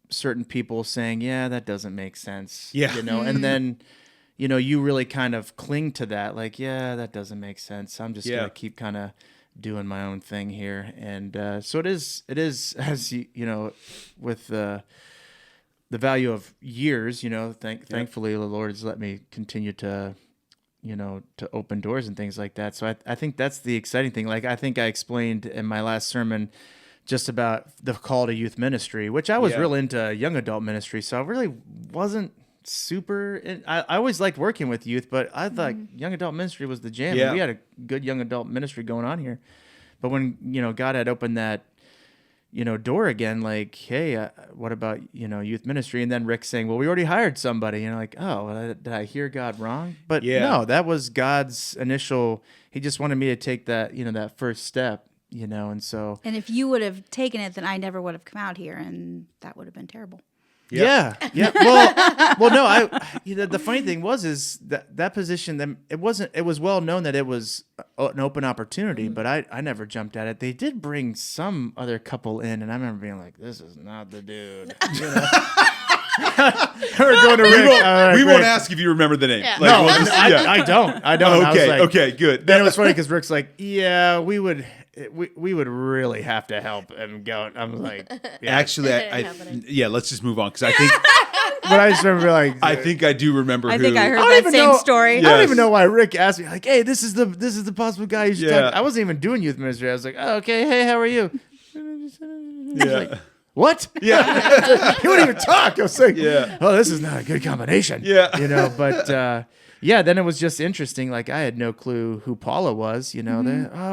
certain people saying, that doesn't make sense, and then, you really kind of cling to that, like, that doesn't make sense. I'm just going to keep kind of doing my own thing here. And so it is as with the value of years, thankfully the Lord has let me continue to open doors and things like that. So I think that's the exciting thing. Like, I think I explained in my last sermon just about the call to youth ministry, which I was really into young adult ministry. So I really wasn't super, I always liked working with youth, but I thought young adult ministry was the jam. We had a good young adult ministry going on here. But when, God had opened that, door again, like, hey, what about, youth ministry? And then Rick saying, well, we already hired somebody. Like, oh, did I hear God wrong? But no, that was God's initial, he just wanted me to take that, that first step, and so. And if you would have taken it, then I never would have come out here and that would have been terrible. Yeah. Well, no, the funny thing is that position, it was well known that it was an open opportunity, but I never jumped at it. They did bring some other couple in, and I remember being like, this is not the dude. We're going to Rick. We won't ask if you remember the name. Yeah. Like, No, we'll just- I don't. I don't. Okay, I was like, okay, good. Then it was funny because Rick's like, yeah, we would really have to help him go. I'm like, yeah. Actually, Happening. yeah, let's just move on because I think But I just remember like, I think I do remember. I who. think I heard don't that even same know- story. I don't Yes. even know why Rick asked me like, hey, this is the possible guy you should Yeah. talk to. I wasn't even doing youth ministry. I was like, oh, okay, hey, how are you? Yeah, What? yeah, He wouldn't even talk. I was like, Yeah. oh, this is not a good combination. Yeah. You know, but yeah, then it was just interesting. Like I had no clue who Paula was, you know,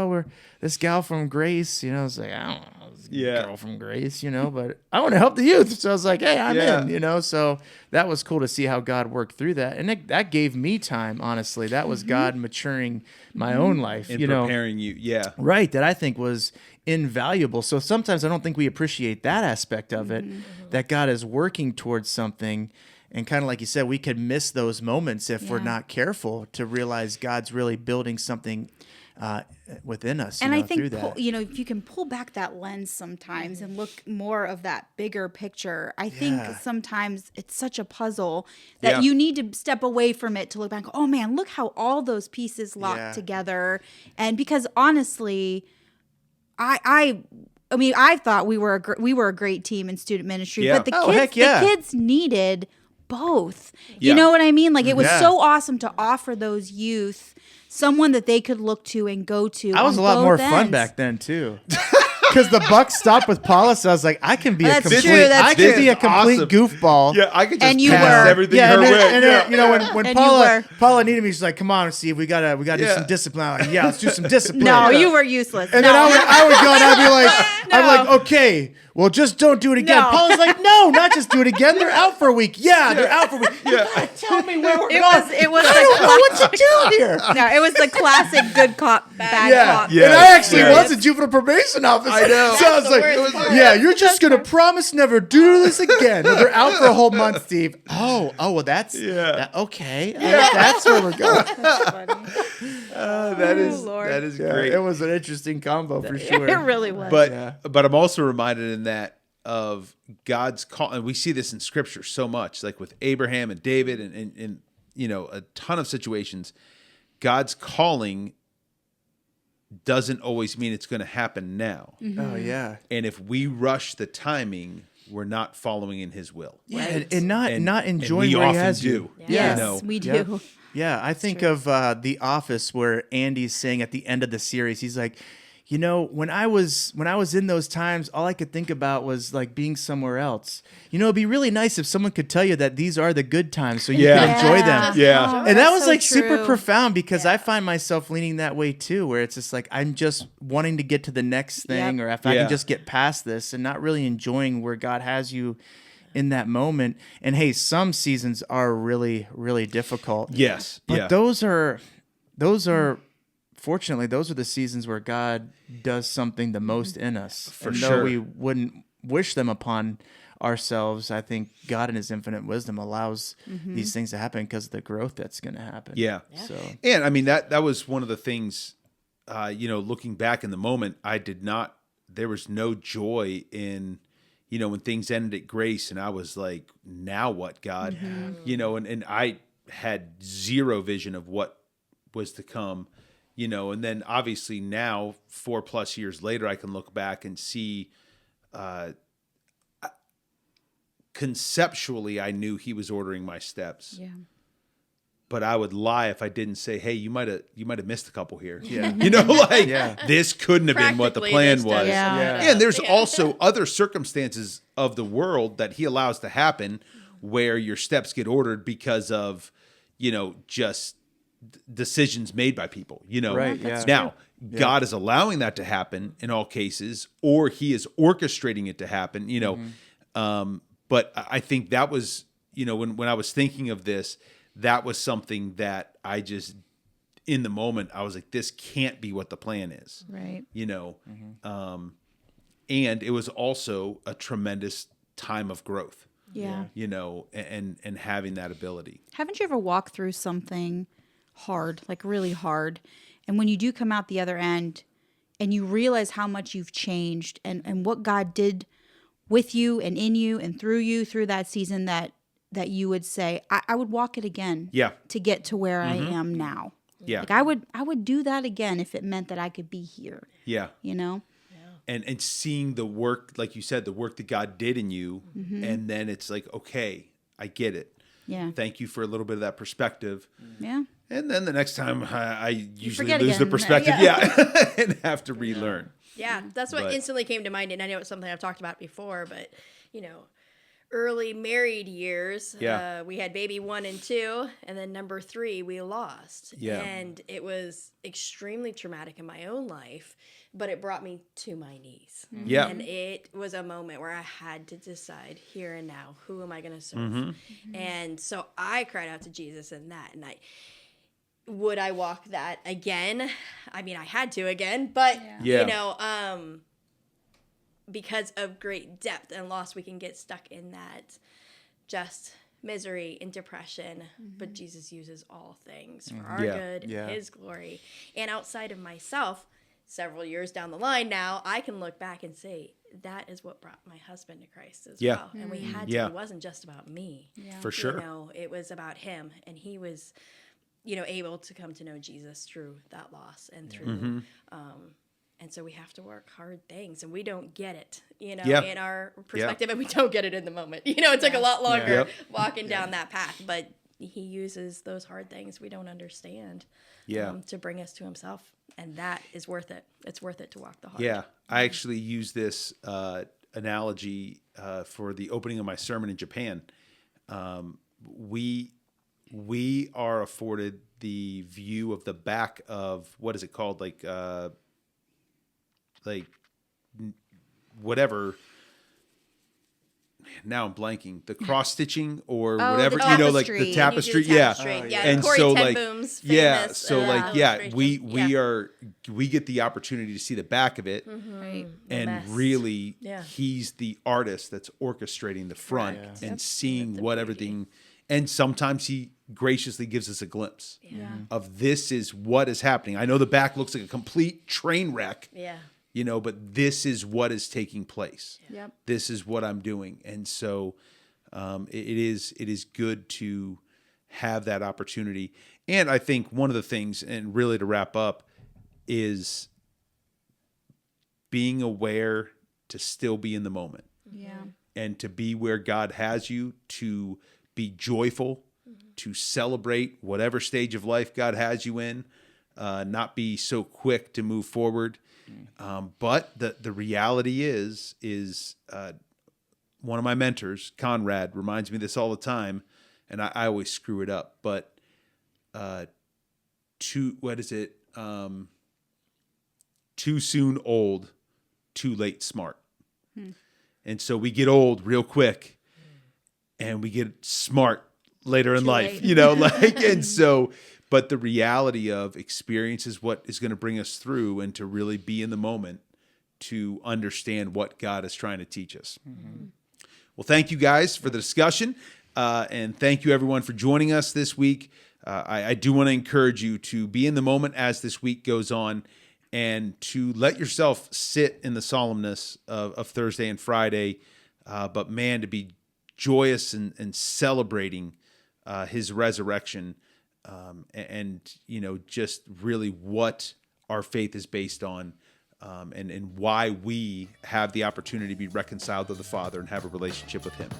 we're this gal from Grace, you know, I was like, I don't know, this Yeah. girl from Grace, you know, but I want to help the youth. So I was like, hey, I'm Yeah. in, you know, so that was cool to see how God worked through that. And that gave me time, honestly. That was God maturing my own life, and you know. preparing you. Yeah, Right, that I think was invaluable. So sometimes I don't think we appreciate that aspect of it, that God is working towards something. And kind of like you said, we could miss those moments if we're Yeah. not careful to realize God's really building something within us. And you I know, through think, that. if you can pull back that lens sometimes and look more of that bigger picture, I think Yeah. sometimes it's such a puzzle that Yeah. you need to step away from it to look back. Oh man, look how all those pieces lock Yeah. together. And because honestly, I mean, I thought we were a great team in student ministry, Yeah. but the Oh, kids, heck yeah. the kids needed both. Yeah. You know what I mean? Like it was Yeah. so awesome to offer those youth someone that they could look to and go to. I was a on lot both more fun ends. back then too. Because the buck stopped with Paula, so I was like, I can be That's a complete, true, that's I can true. be a complete Awesome. goofball. yeah. I could just And you pass were. everything Yeah, her and way. then, Yeah. you know, when And you Paula were. Paula needed me, she's like, "Come on, Steve, we gotta do Yeah. some discipline." I'm like, yeah, let's do some discipline. No, you were useless. And no. then I would go and I'd be like, I'm No. like, okay, well, just don't do it again. No. Paula's like, no, not just do it again. They're out for a week. Yeah, they're out for a week. Yeah. Tell me where we're It going. was I don't know what to do here. No, it was the classic good cop, bad Yeah. cop. Yeah. And I actually Yeah. was a juvenile probation officer. I know. So I was That's the like, worst part. yeah, you're just going to promise never do this again. No, they're out for a whole month, Steve. Oh, well, that's okay. That's where we're going. That is Lord. that is Yeah, great. it was an interesting combo for sure. It really was. But I'm also reminded in that of God's call, and we see this in Scripture so much, like with Abraham and David, and you know, a ton of situations. God's calling doesn't always mean it's going to happen now, Oh, yeah. and if we rush the timing, we're not following in His will. Yeah, and not And enjoying we where he often has do. you. Yes, You know. we do. Yeah. Yeah, I think of The Office where Andy's saying at the end of the series, he's like, you know, when I was in those times, all I could think about was like being somewhere else. You know, it'd be really nice if someone could tell you that these are the good times so you Yeah. can enjoy them. Yeah. Oh, And that that's was so like super true. profound because I find myself leaning that way too, where it's just like I'm just wanting to get to the next thing, Yep. or if I Yeah. can just get past this and not really enjoying where God has you in that moment. And hey, some seasons are really, really difficult. Yes, But yeah, those are fortunately those are the seasons where God does something the most in us. For and sure. though we wouldn't wish them upon ourselves, I think God in his infinite wisdom allows these things to happen because of the growth that's going to happen. yeah. So And I mean that was one of the things, you know, looking back in the moment, there was no joy in, you know, when things ended at Grace, and I was like, now what, God? You know, and I had zero vision of what was to come, you know, and then obviously now 4+ years later, I can look back and see, conceptually, I knew He was ordering my steps. Yeah. But I would lie if I didn't say, "Hey, you might have missed a couple here." Yeah. You know, like Yeah. this couldn't have been what the Practically, plan this was. does Yeah. not And there's Yeah. also other circumstances of the world that He allows to happen where your steps get ordered because of, you know, just decisions made by people. You know, Right, yeah. now God is allowing that to happen in all cases, or He is orchestrating it to happen. You know, but I think that was, you know, when I was thinking of this, that was something that I just, in the moment, I was like, this can't be what the plan is. Right. You know, and it was also a tremendous time of growth, Yeah. you know, and having that ability. Haven't you ever walked through something hard, like really hard, and when you do come out the other end and you realize how much you've changed and what God did with you and in you and through you through that season that you would say, I would walk it again to get to where I am now. Yeah. Like I would do that again if it meant that I could be here. Yeah. You know? And seeing the work, like you said, the work that God did in you, and then it's like, okay, I get it. Yeah. Thank you for a little bit of that perspective. Yeah. And then the next time I usually forget lose the again. perspective, and have to relearn. Yeah, that's what instantly came to mind, and I know it's something I've talked about before, but, early married years, we had baby 1 and 2, and then number 3 we lost. Yeah. And it was extremely traumatic in my own life, but it brought me to my knees. Yeah. And it was a moment where I had to decide here and now, who am I going to serve? And so I cried out to Jesus in that, and would I walk that again? I mean, I had to again, but because of great depth and loss, we can get stuck in that just misery and depression. But Jesus uses all things for our good, His glory. And outside of myself, several years down the line now, I can look back and say, that is what brought my husband to Christ as well. And we had to. It wasn't just about me. For sure. It was about him. And he was, able to come to know Jesus through that loss and through and so we have to work hard things, and we don't get it, in our perspective, and we don't get it in the moment. It took a lot longer walking down that path, but he uses those hard things we don't understand to bring us to himself, and that is worth it. It's worth it to walk the hard. Yeah, I actually use this analogy for the opening of my sermon in Japan. We are afforded the view of the back of, what is it called? Like whatever. Now I'm blanking. The cross stitching or whatever, like the tapestry. And Corey so Ten Boom's famous, we get the opportunity to see the back of it, and really, he's the artist that's orchestrating the front and seeing what everything. And sometimes he graciously gives us a glimpse of this is what is happening. I know the back looks like a complete train wreck. But this is what is taking place. Yep. This is what I'm doing. And so it is good to have that opportunity. And I think one of the things, and really to wrap up, is being aware to still be in the moment. Yeah. And to be where God has you, to be joyful, to celebrate whatever stage of life God has you in, not be so quick to move forward. But the reality is one of my mentors, Conrad, reminds me of this all the time, and I always screw it up. But too soon old, too late smart. And so we get old real quick, and we get smart later in life, and so. But the reality of experience is what is going to bring us through, and to really be in the moment to understand what God is trying to teach us. Well, thank you guys for the discussion. And thank you everyone for joining us this week. I do want to encourage you to be in the moment as this week goes on, and to let yourself sit in the solemnness of Thursday and Friday. But man, to be joyous and celebrating his resurrection. And just really what our faith is based on, and why we have the opportunity to be reconciled to the Father and have a relationship with Him.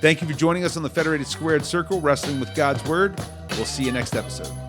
Thank you for joining us on the Federated Squared Circle, Wrestling with God's Word. We'll see you next episode.